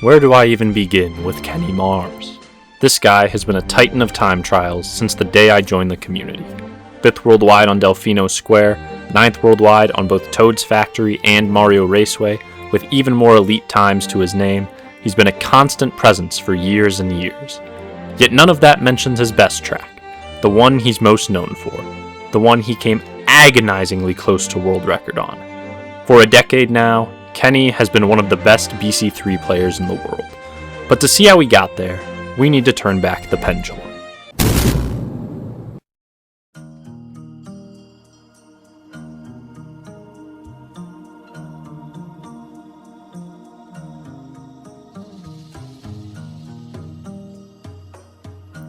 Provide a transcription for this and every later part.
Where do I even begin with Kenny Mars? This guy has been a titan of time trials since the day I joined the community. 5th worldwide on Delfino Square, 9th worldwide on both Toad's Factory and Mario Raceway, with even more elite times to his name. He's been a constant presence for years and years. Yet none of that mentions his best track, the one he's most known for, the one he came agonizingly close to world record on. For a decade now, Kenny has been one of the best BC3 players in the world. But to see how he got there, we need to turn back the pendulum.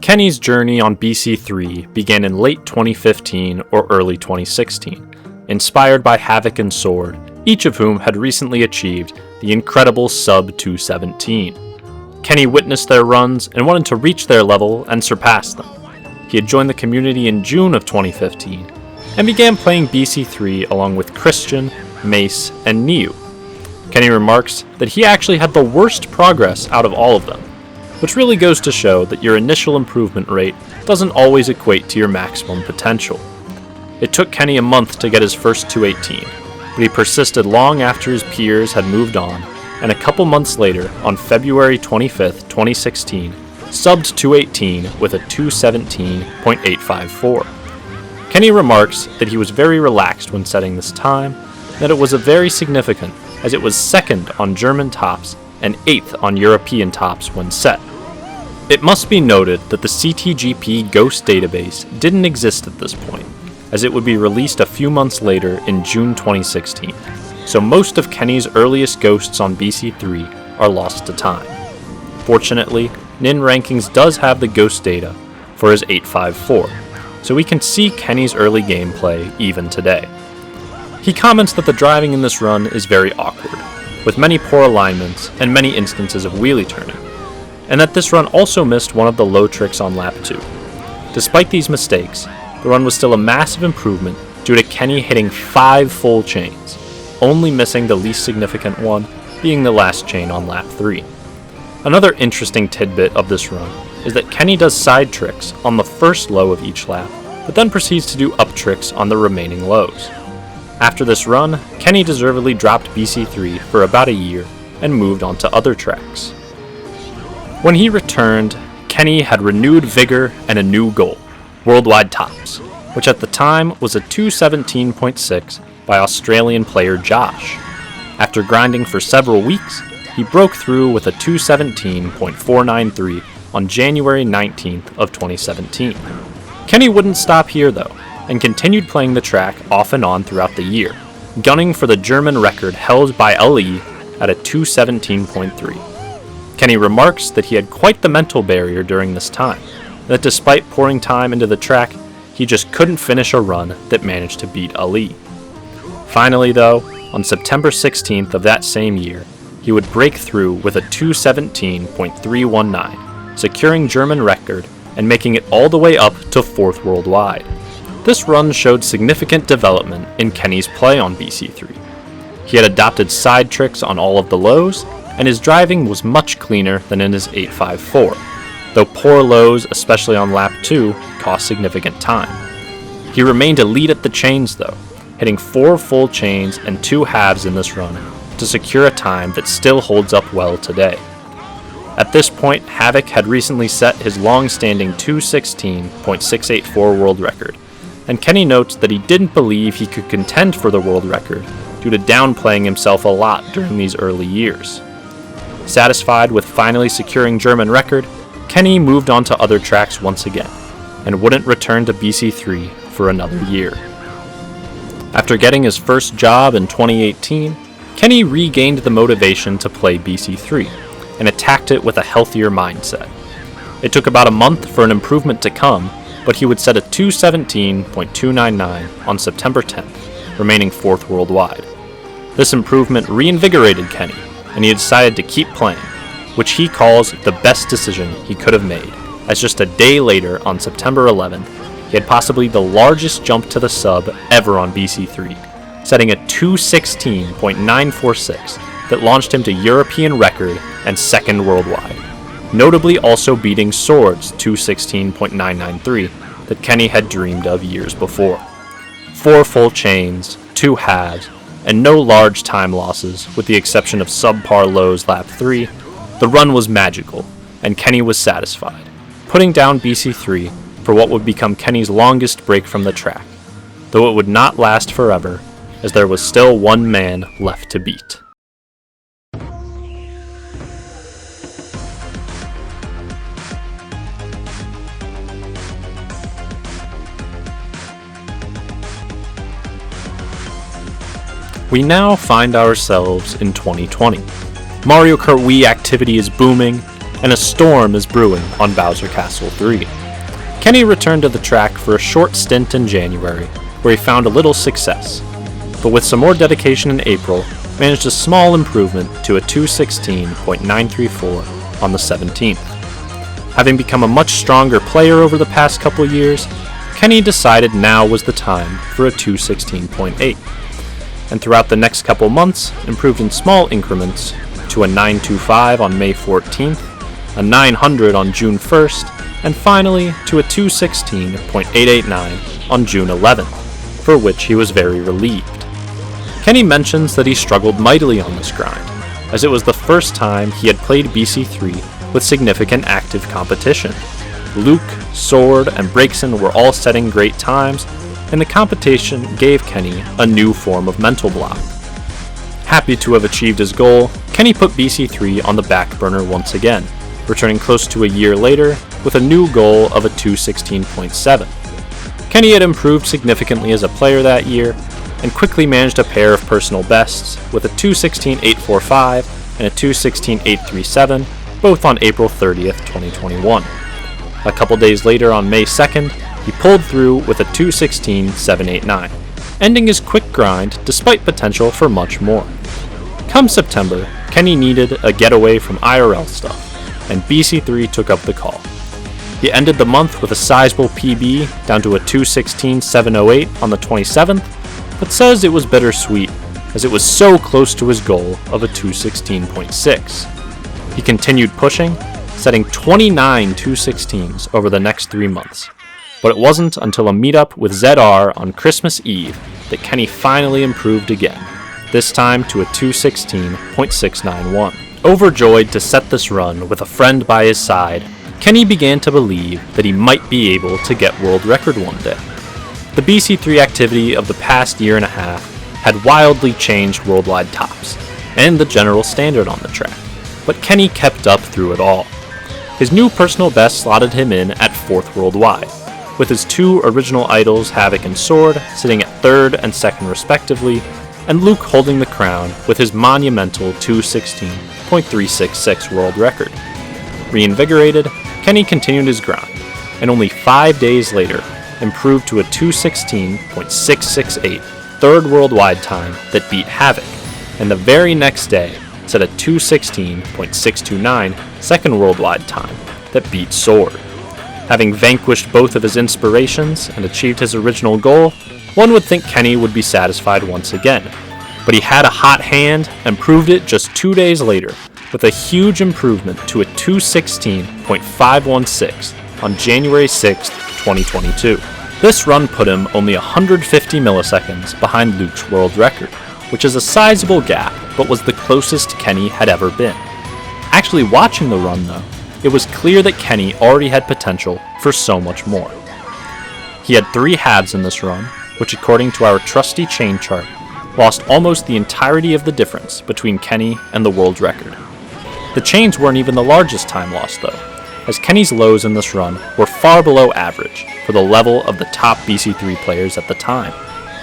Kenny's journey on BC3 began in late 2015 or early 2016, inspired by Havoc and Sword, each of whom had recently achieved the incredible sub 217. Kenny witnessed their runs and wanted to reach their level and surpass them. He had joined the community in June of 2015 and began playing BC3 along with Christian, Mace, and Niu. Kenny remarks that he actually had the worst progress out of all of them, which really goes to show that your initial improvement rate doesn't always equate to your maximum potential. It took Kenny a month to get his first 218, but he persisted long after his peers had moved on, and a couple months later, on February 25th, 2016, subbed 218 with a 217.854. Kenny remarks that he was very relaxed when setting this time, and that it was very significant as it was second on German tops and 8th on European tops when set. It must be noted that the CTGP Ghost database didn't exist at this point, as it would be released a few months later in June 2016, so most of Kenny's earliest ghosts on BC3 are lost to time. Fortunately, Nin Rankings does have the ghost data for his 854, so we can see Kenny's early gameplay even today. He comments that the driving in this run is very awkward, with many poor alignments and many instances of wheelie turning, and that this run also missed one of the low tricks on lap 2. Despite these mistakes, the run was still a massive improvement due to Kenny hitting 5 full chains, only missing the least significant one being the last chain on lap 3. Another interesting tidbit of this run is that Kenny does side tricks on the first low of each lap, but then proceeds to do up tricks on the remaining lows. After this run, Kenny deservedly dropped BC3 for about a year and moved on to other tracks. When he returned, Kenny had renewed vigor and a new goal, worldwide tops, which at the time was a 217.6 by Australian player Josh. After grinding for several weeks, he broke through with a 217.493 on January 19th of 2017. Kenny wouldn't stop here though, and continued playing the track off and on throughout the year, gunning for the German record held by Ali at a 217.3. Kenny remarks that he had quite the mental barrier during this time, and that despite pouring time into the track, he just couldn't finish a run that managed to beat Ali. Finally though, on September 16th of that same year, he would break through with a 217.319, securing German record and making it all the way up to 4th worldwide. This run showed significant development in Kenny's play on BC3. He had adopted side tricks on all of the lows, and his driving was much cleaner than in his 854, though poor lows, especially on lap 2, cost significant time. He remained elite at the chains though, hitting 4 full chains and 2 halves in this run to secure a time that still holds up well today. At this point, Havoc had recently set his long-standing 216.684 world record, and Kenny notes that he didn't believe he could contend for the world record due to downplaying himself a lot during these early years. Satisfied with finally securing German record, Kenny moved on to other tracks once again, and wouldn't return to BC3 for another year. After getting his first job in 2018, Kenny regained the motivation to play BC3, and attacked it with a healthier mindset. It took about a month for an improvement to come, but he would set a 217.299 on September 10th, remaining 4th worldwide. This improvement reinvigorated Kenny, and he decided to keep playing, which he calls the best decision he could have made, as just a day later on September 11th, he had possibly the largest jump to the sub ever on BC3, setting a 216.946 that launched him to European record and second worldwide, notably also beating Sword's 2:16.993 that Kenny had dreamed of years before. 4 full chains, 2 halves, and no large time losses with the exception of subpar lows lap 3, the run was magical, and Kenny was satisfied, putting down BC3 for what would become Kenny's longest break from the track, though it would not last forever, as there was still one man left to beat. We now find ourselves in 2020. Mario Kart Wii activity is booming, and a storm is brewing on Bowser Castle 3. Kenny returned to the track for a short stint in January, where he found a little success, but with some more dedication in April, managed a small improvement to a 2:16.934 on the 17th. Having become a much stronger player over the past couple years, Kenny decided now was the time for a 2:16.8. And throughout the next couple months, improved in small increments to a 925 on May 14th, a 900 on June 1st, and finally to a 2:16.889 on June 11th, for which he was very relieved. Kenny mentions that he struggled mightily on this grind, as it was the first time he had played BC3 with significant active competition. Luke, Sword, and Breakson were all setting great times, and the competition gave Kenny a new form of mental block. Happy to have achieved his goal, Kenny put BC3 on the back burner once again, returning close to a year later with a new goal of a 2:16.7. Kenny had improved significantly as a player that year, and quickly managed a pair of personal bests with a 2:16.845 and a 2:16.837, both on April 30th, 2021. A couple days later on May 2nd, he pulled through with a 2:16.789, ending his quick grind despite potential for much more. Come September, Kenny needed a getaway from IRL stuff, and BC3 took up the call. He ended the month with a sizable PB down to a 2:16.708 on the 27th, but says it was bittersweet as it was so close to his goal of a 2:16.6. He continued pushing, setting 29 2:16s over the next 3 months. But it wasn't until a meetup with ZR on Christmas Eve that Kenny finally improved again, this time to a 2:16.691. Overjoyed to set this run with a friend by his side, Kenny began to believe that he might be able to get world record one day. The BC3 activity of the past year and a half had wildly changed worldwide tops, and the general standard on the track, but Kenny kept up through it all. His new personal best slotted him in at 4th worldwide, with his 2 original idols, Havoc and Sword, sitting at 3rd and 2nd respectively, and Luke holding the crown with his monumental 2:16.366 world record. Reinvigorated, Kenny continued his grind, and only 5 days later, improved to a 2:16.668 3rd worldwide time that beat Havoc, and the very next day set a 2:16.629 2nd worldwide time that beat Sword. Having vanquished both of his inspirations and achieved his original goal, one would think Kenny would be satisfied once again, but he had a hot hand and proved it just 2 days later with a huge improvement to a 2:16.516 on January 6, 2022. This run put him only 150 milliseconds behind Luke's world record, which is a sizable gap but was the closest Kenny had ever been. Actually watching the run though, it was clear that Kenny already had potential for so much more. He had 3 halves in this run, which according to our trusty chain chart, lost almost the entirety of the difference between Kenny and the world record. The chains weren't even the largest time loss though, as Kenny's lows in this run were far below average for the level of the top BC3 players at the time,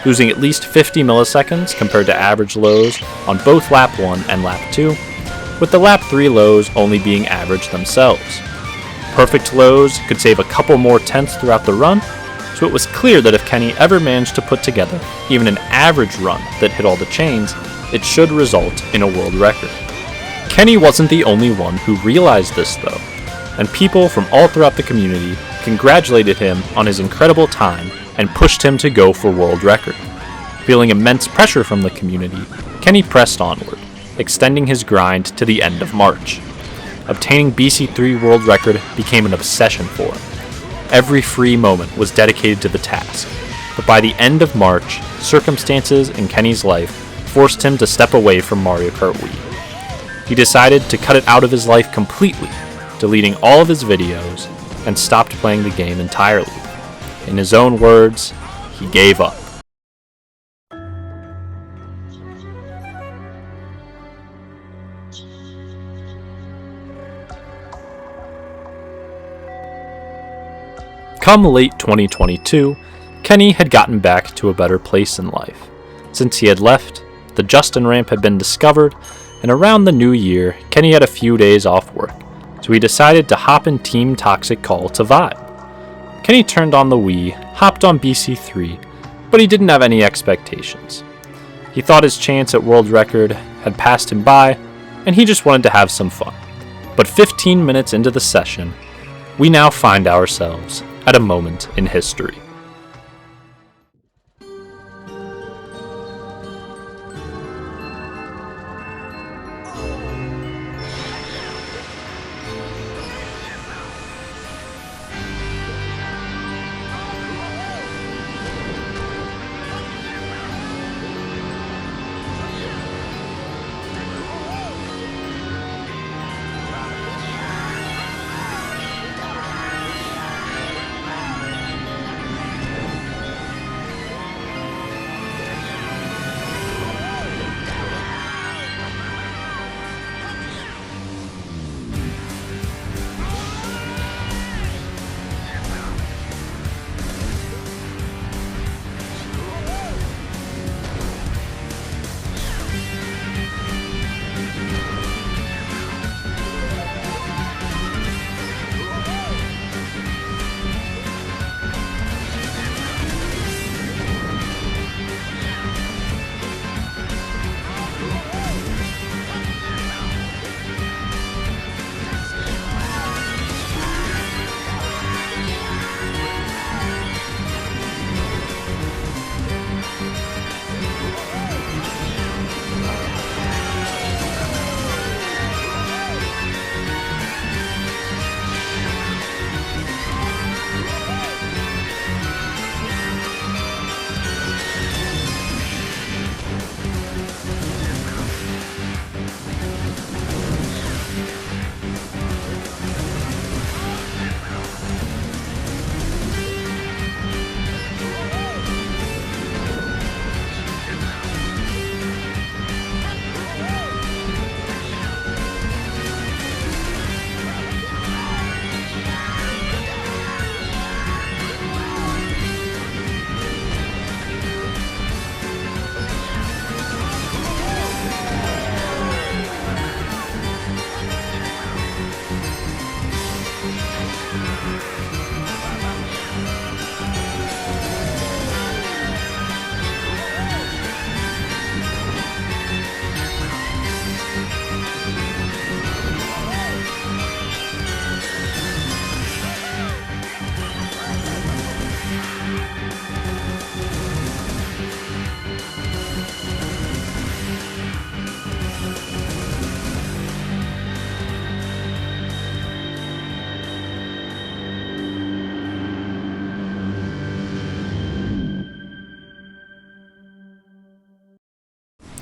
losing at least 50 milliseconds compared to average lows on both lap 1 and lap 2, with the lap 3 lows only being average themselves. Perfect lows could save a couple more tenths throughout the run, so it was clear that if Kenny ever managed to put together even an average run that hit all the chains, it should result in a world record. Kenny wasn't the only one who realized this though, and people from all throughout the community congratulated him on his incredible time and pushed him to go for world record. Feeling immense pressure from the community, Kenny pressed onward, extending his grind to the end of March. Obtaining BC3 world record became an obsession for him. Every free moment was dedicated to the task, but by the end of March, circumstances in Kenny's life forced him to step away from Mario Kart Wii. He decided to cut it out of his life completely, deleting all of his videos, and stopped playing the game entirely. In his own words, he gave up. Come late 2022, Kenny had gotten back to a better place in life. Since he had left, the Justin ramp had been discovered, and around the new year, Kenny had a few days off work, so he decided to hop in Team Toxic Call to vibe. Kenny turned on the Wii, hopped on BC3, but he didn't have any expectations. He thought his chance at world record had passed him by, and he just wanted to have some fun. But 15 minutes into the session, we now find ourselves at a moment in history.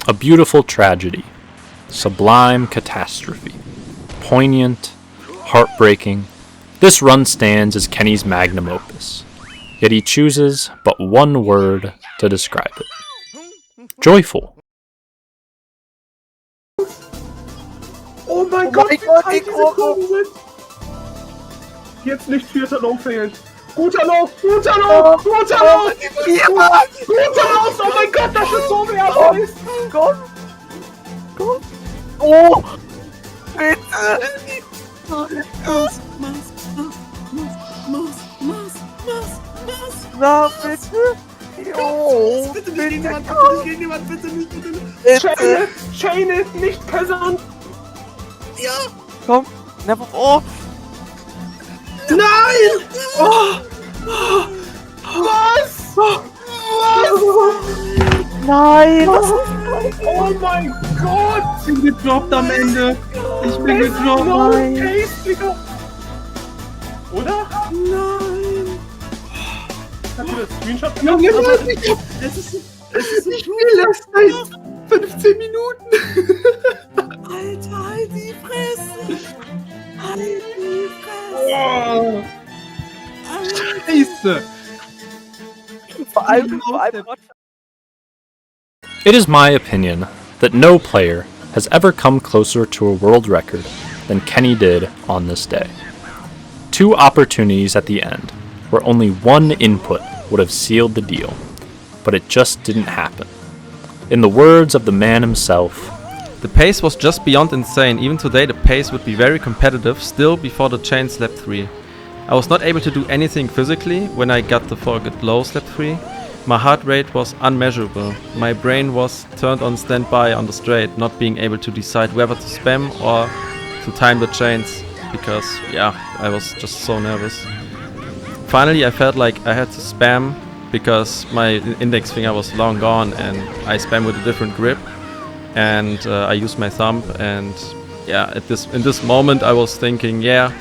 A beautiful tragedy, sublime catastrophe, poignant, heartbreaking, this run stands as Kenny's magnum opus, yet he chooses but one word to describe it. Joyful. Oh mein Gott, wie tight diese Kurven sind! Jetzt nicht vierter Low fehlt. Guter Lauf, guter Lauf, guter Lauf! Guter Lauf! Oh mein Gott, das ist so wertvoll! Komm! Komm! Oh! Bitte! Na, bitte! Oh, bitte nicht gegen die Wand, bitte nicht, bitte nicht! Chain it, nicht pesant! Ja! Komm! Never! Oh! Nein! Oh! Was? Was? Nein! Oh mein Gott! Ich bin gedroppt am Ende. Ich bin gedroppt. No case, Digga. Oder? Nein. Hast du das Screenshot Junge, gemacht? ich spiele das seit 15 Minuten. Alter, halt die Fresse. Halt die Fresse. Oh. Scheiße. Vor allem It is my opinion that no player has ever come closer to a world record than Kenny did on this day. 2 opportunities at the end, where only one input would have sealed the deal, but it just didn't happen. In the words of the man himself, the pace was just beyond insane. Even today the pace would be very competitive still before the chain slap 3. I was not able to do anything physically when I got the forget low slap 3. My heart rate was unmeasurable. My brain was turned on standby on the straight, not being able to decide whether to spam or to time the chains, because yeah, I was just so nervous. Finally I felt like I had to spam because my index finger was long gone and I spam with a different grip, and I used my thumb, and yeah, in this moment I was thinking, yeah,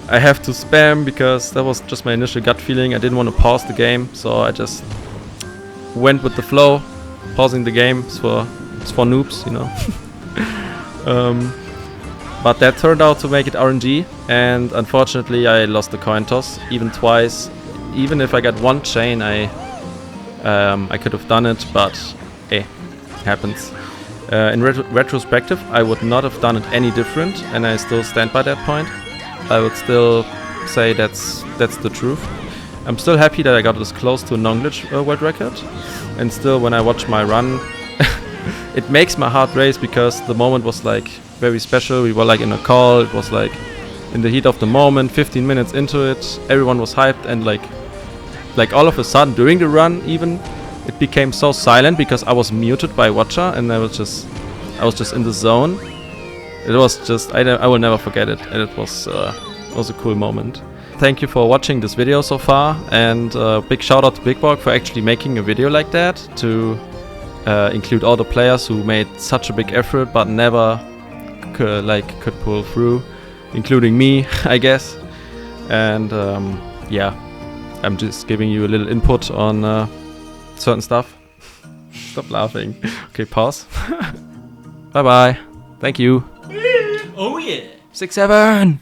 I have to spam, because that was just my initial gut feeling. I didn't want to pause the game, so I just went with the flow. Pausing the game is for noobs, you know. But that turned out to make it RNG, and unfortunately I lost the coin toss even twice. Even if I got one chain, I could have done it, but it happens. In retrospective, I would not have done it any different, and I still stand by that point. I would still say that's the truth. I'm still happy that I got this close to a non-glitch world record, and still when I watch my run, it makes my heart race, because the moment was like very special. We were like in a call, it was like in the heat of the moment, 15 minutes into it, everyone was hyped, and like all of a sudden during the run even, it became so silent because I was muted by Watcher, and I was just in the zone. It was just, I will never forget it, and it was a cool moment. Thank you for watching this video so far, and big shout out to BigBorg for actually making a video like that, to include all the players who made such a big effort but never could pull through, including me, I guess. And yeah, I'm just giving you a little input on certain stuff. Stop laughing. Okay, pause. Bye bye. Thank you. Oh yeah. 6-7.